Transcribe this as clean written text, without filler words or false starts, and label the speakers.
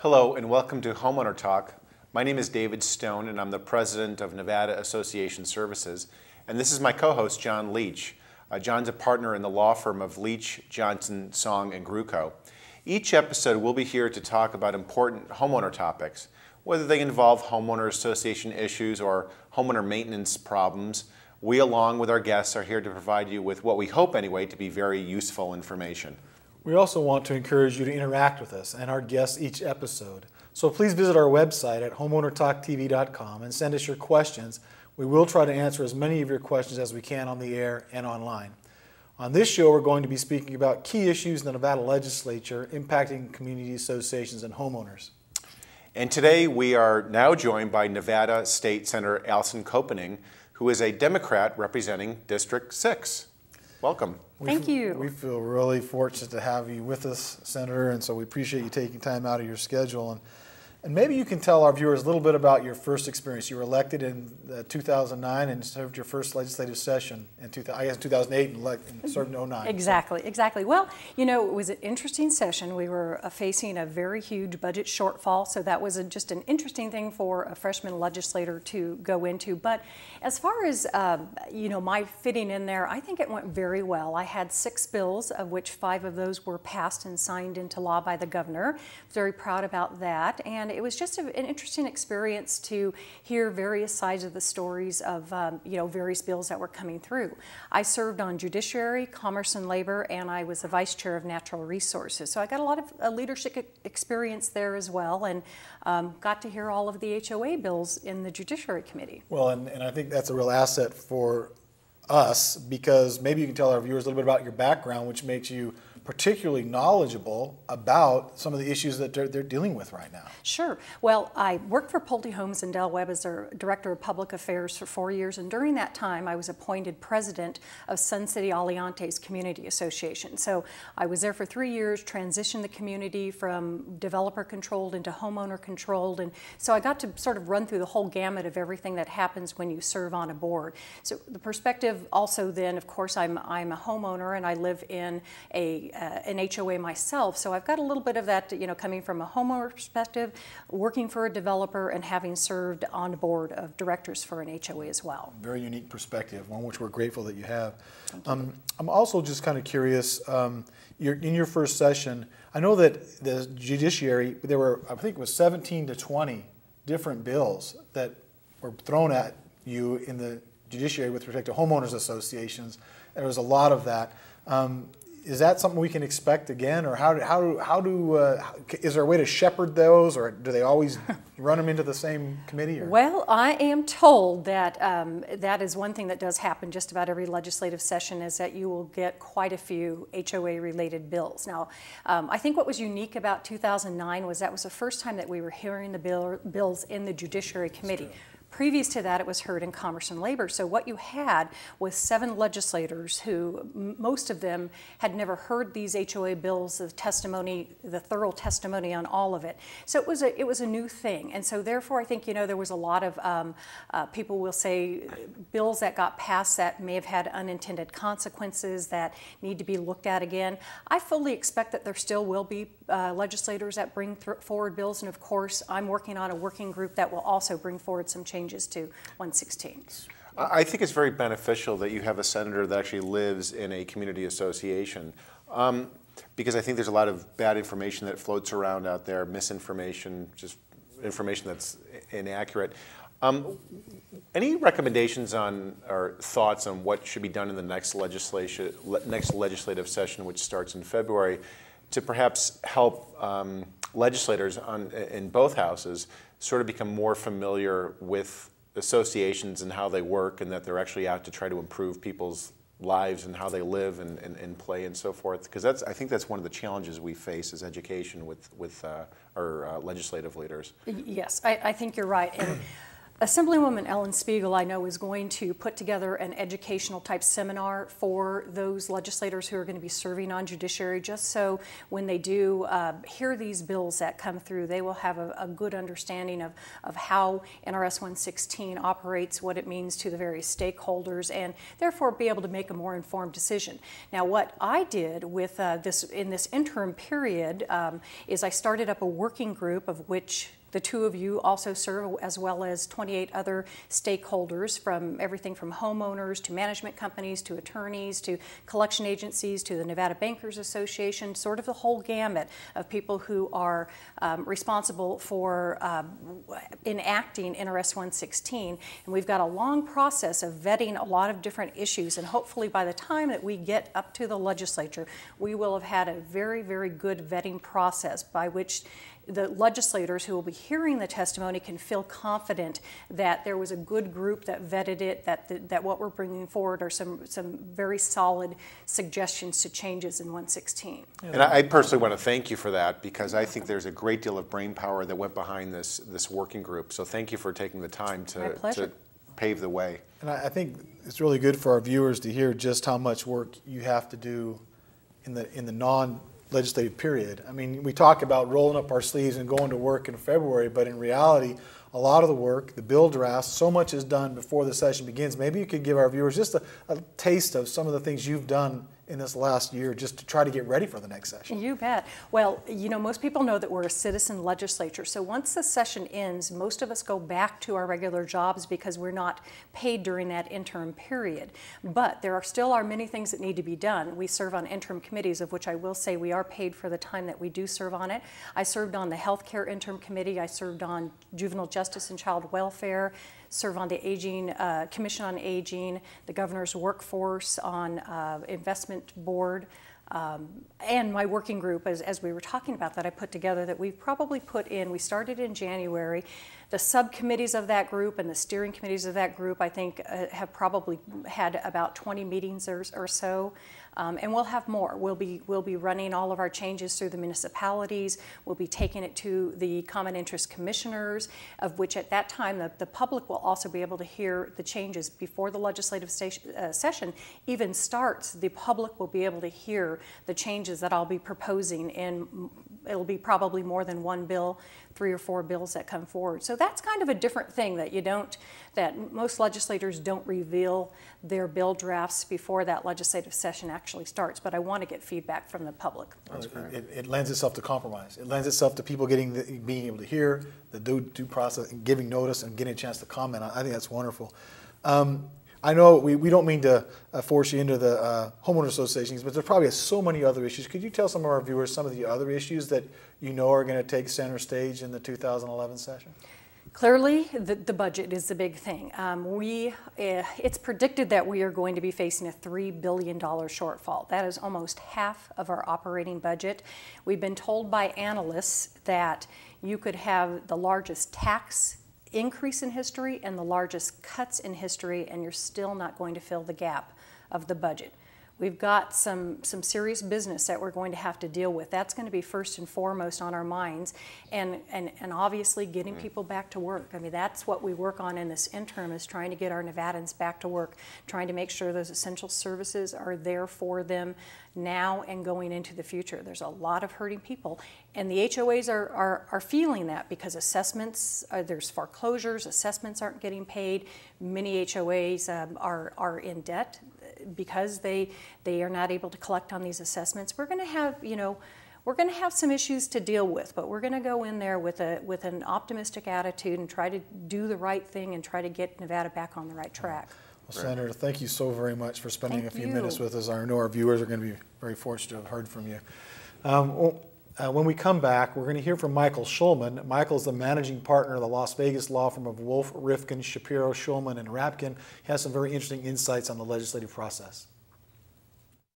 Speaker 1: Hello and welcome to Homeowner Talk. My name is David Stone and I'm the president of Nevada Association Services, and this is my co-host John Leach. John's a partner in the law firm of Leach, Johnson, Song and Gruco. Each episode we'll be here to talk about important homeowner topics, whether they involve homeowner association issues or homeowner maintenance problems. We, along with our guests, are here to provide you with what we hope anyway to be very useful information.
Speaker 2: We also want to encourage you to interact with us and our guests each episode. So please visit our website at homeownertalktv.com and send us your questions. We will try to answer as many of your questions as we can on the air and online. On this show, we're going to be speaking about key issues in the Nevada legislature impacting community associations and homeowners.
Speaker 1: And today we are now joined by Nevada State Senator Allison Koepening, who is a Democrat representing District 6. Welcome.
Speaker 3: Thank you.
Speaker 2: We feel really fortunate to have you with us, Senator, and so we appreciate you taking time out of your schedule. And maybe you can tell our viewers a little bit about your first experience. You were elected in 2009 and served your first legislative session in 2008 and served in 2009.
Speaker 3: Exactly. Well, you know, it was an interesting session. We were facing a very huge budget shortfall, so that was just an interesting thing for a freshman legislator to go into. But as far as, you know, my fitting in there, I think it went very well. I had 6 bills, of which 5 of those were passed and signed into law by the governor. Very proud about that. And it was just an interesting experience to hear various sides of the stories of you know, various bills that were coming through. I served on Judiciary, Commerce and Labor, and I was the Vice Chair of Natural Resources. So I got a lot of leadership experience there as well, and got to hear all of the HOA bills in the Judiciary Committee.
Speaker 2: Well, and I think that's a real asset for us, because maybe you can tell our viewers a little bit about your background, which makes you particularly knowledgeable about some of the issues that they're dealing with right now.
Speaker 3: Sure. Well, I worked for Pulte Homes in Del Webb as their Director of Public Affairs for 4 years, and during that time I was appointed President of Sun City Aliantes Community Association. So I was there for 3 years, transitioned the community from developer-controlled into homeowner-controlled, and so I got to sort of run through the whole gamut of everything that happens when you serve on a board. So the perspective also then, of course, I'm a homeowner and I live in an HOA myself, so I've got a little bit of that, you know, coming from a homeowner perspective, working for a developer, and having served on the board of directors for an HOA as well.
Speaker 2: Very unique perspective, one which we're grateful that you have. I'm also just kind of curious, in your first session, I know that the Judiciary, there were, I think it was 17 to 20 different bills that were thrown at you in the Judiciary with respect to homeowners associations. There was a lot of that. Is that something we can expect again, or is there a way to shepherd those, or do they always run them into the same committee? Or?
Speaker 3: Well, I am told that that is one thing that does happen just about every legislative session, is that you will get quite a few HOA-related bills. Now, I think what was unique about 2009 was that was the first time that we were hearing the bills in the Judiciary Committee. Previous to that, it was heard in Commerce and Labor. So what you had was 7 legislators who, most of them had never heard these HOA bills, the testimony, the thorough testimony on all of it. So it was a new thing. And so therefore, I think, you know, there was a lot of, people will say, bills that got passed that may have had unintended consequences that need to be looked at again. I fully expect that there still will be legislators that bring forward bills. And of course, I'm working on a working group that will also bring forward some changes to 116.
Speaker 1: I think it's very beneficial that you have a senator that actually lives in a community association, because I think there's a lot of bad information that floats around out there, misinformation, just information that's inaccurate. Any recommendations on or thoughts on what should be done in the next legislative session, which starts in February, to perhaps help legislators in both houses sort of become more familiar with associations and how they work, and that they're actually out to try to improve people's lives and how they live and play and so forth? Because I think that's one of the challenges we face as education with our legislative leaders.
Speaker 3: Yes, I think you're right. And Assemblywoman Ellen Spiegel, I know, is going to put together an educational type seminar for those legislators who are going to be serving on judiciary, just so when they do hear these bills that come through, they will have a good understanding of how NRS 116 operates, what it means to the various stakeholders, and therefore be able to make a more informed decision. Now, what I did with in this interim period is I started up a working group of which the two of you also serve, as well as 28 other stakeholders, from everything from homeowners to management companies to attorneys to collection agencies to the Nevada Bankers Association, sort of the whole gamut of people who are responsible for enacting NRS 116. And we've got a long process of vetting a lot of different issues, and hopefully by the time that we get up to the legislature, we will have had a very, very good vetting process by which the legislators who will be hearing the testimony can feel confident that there was a good group that vetted it, that what we're bringing forward are some very solid suggestions to changes in 116.
Speaker 1: And I personally want to thank you for that, because I think there's a great deal of brain power that went behind this working group. So thank you for taking the time to pave the way.
Speaker 2: And I think it's really good for our viewers to hear just how much work you have to do in the non-legislative period. I mean, we talk about rolling up our sleeves and going to work in February, but in reality, a lot of the work, the bill drafts, so much is done before the session begins. Maybe you could give our viewers just a taste of some of the things you've done in this last year just to try to get ready for the next session.
Speaker 3: You bet. Well, you know, most people know that we're a citizen legislature, so once the session ends, most of us go back to our regular jobs because we're not paid during that interim period. But there still are many things that need to be done. We serve on interim committees, of which I will say we are paid for the time that we do serve on it. I served on the Healthcare Interim Committee. I served on Juvenile Justice and Child Welfare, serve on the Commission on Aging, the Governor's Workforce, on Investment Board, and my working group, as we were talking about, that I put together, that we've probably put in, we started in January. The subcommittees of that group and the steering committees of that group, I think, have probably had about 20 meetings or so. And we'll have more. We'll be running all of our changes through the municipalities. We'll be taking it to the common interest commissioners, of which at that time the public will also be able to hear the changes before the legislative session even starts. The public will be able to hear the changes that I'll be proposing, and it'll be probably more than one bill, 3 or 4 bills that come forward. So that's kind of a different thing that most legislators don't reveal their bill drafts before that legislative session actually starts. But I want to get feedback from the public.
Speaker 2: It lends itself to compromise. It lends itself to people being able to hear the due process and giving notice and getting a chance to comment. I think that's wonderful. I know we don't mean to force you into the homeowner associations, but there's probably so many other issues. Could you tell some of our viewers some of the other issues that you know are going to take center stage in the 2011 session?
Speaker 3: Clearly, the budget is the big thing. It's predicted that we are going to be facing a $3 billion shortfall. That is almost half of our operating budget. We've been told by analysts that you could have the largest tax increase in history and the largest cuts in history, and you're still not going to fill the gap of the budget. We've got some serious business that we're going to have to deal with. That's going to be first and foremost on our minds, and obviously getting people back to work. I mean, that's what we work on in this interim, is trying to get our Nevadans back to work, trying to make sure those essential services are there for them now and going into the future. There's a lot of hurting people, and the HOAs are feeling that, because assessments, there's foreclosures, assessments aren't getting paid. Many HOAs are in debt because they are not able to collect on these assessments. We're going to have, we're going to have some issues to deal with, but we're going to go in there with an optimistic attitude and try to do the right thing and try to get Nevada back on the right track.
Speaker 2: Well, Senator, thank you so very much for spending a few minutes with us. I know our viewers are going to be very fortunate to have heard from you. When we come back, we're going to hear from Michael Schulman. Michael is the managing partner of the Las Vegas law firm of Wolf, Rifkin, Shapiro, Schulman, and Rapkin. He has some very interesting insights on the legislative process.